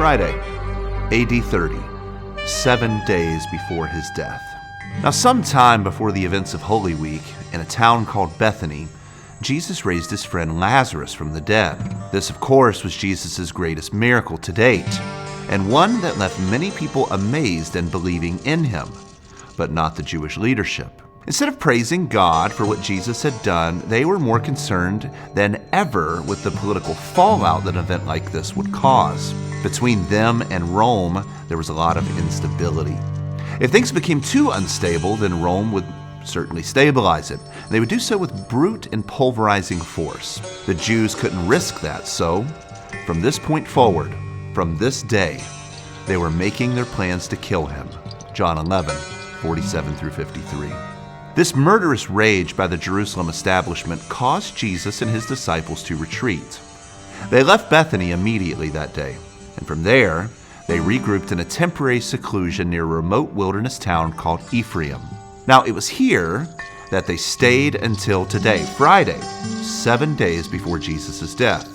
Friday, AD 30, 7 days before his death. Now, sometime before the events of Holy Week, in a town called Bethany, Jesus raised his friend Lazarus from the dead. This, of course, was Jesus' greatest miracle to date, and one that left many people amazed and believing in him, but not the Jewish leadership. Instead of praising God for what Jesus had done, they were more concerned than ever with the political fallout that an event like this would cause. Between them and Rome, there was a lot of instability. If things became too unstable, then Rome would certainly stabilize it. They would do so with brute and pulverizing force. The Jews couldn't risk that, so from this point forward, from this day, they were making their plans to kill him. John 11, 47 through 53. This murderous rage by the Jerusalem establishment caused Jesus and his disciples to retreat. They left Bethany immediately that day, and from there, they regrouped in a temporary seclusion near a remote wilderness town called Ephraim. Now, it was here that they stayed until today, Friday, 7 days before Jesus' death.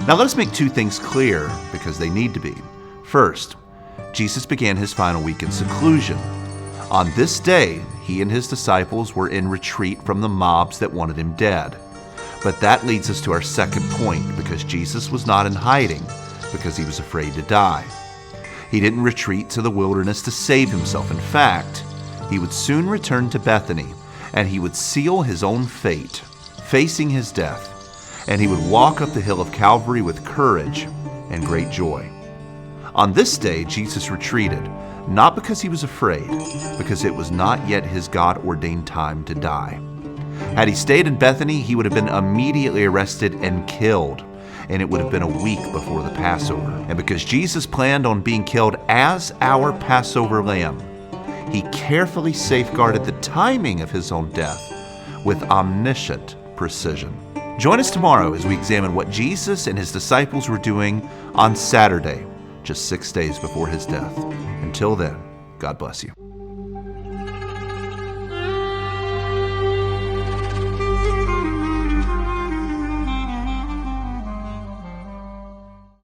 Now, let us make two things clear, because they need to be. First, Jesus began his final week in seclusion. On this day, he and his disciples were in retreat from the mobs that wanted him dead. But that leads us to our second point, because Jesus was not in hiding, because he was afraid to die. He didn't retreat to the wilderness to save himself. In fact, he would soon return to Bethany, and he would seal his own fate, facing his death, and he would walk up the hill of Calvary with courage and great joy. On this day, Jesus retreated, not because he was afraid, because it was not yet his God-ordained time to die. Had he stayed in Bethany, he would have been immediately arrested and killed, and it would have been a week before the Passover. And because Jesus planned on being killed as our Passover lamb, he carefully safeguarded the timing of his own death with omniscient precision. Join us tomorrow as we examine what Jesus and his disciples were doing on Saturday, just 6 days before his death. Until then, God bless you.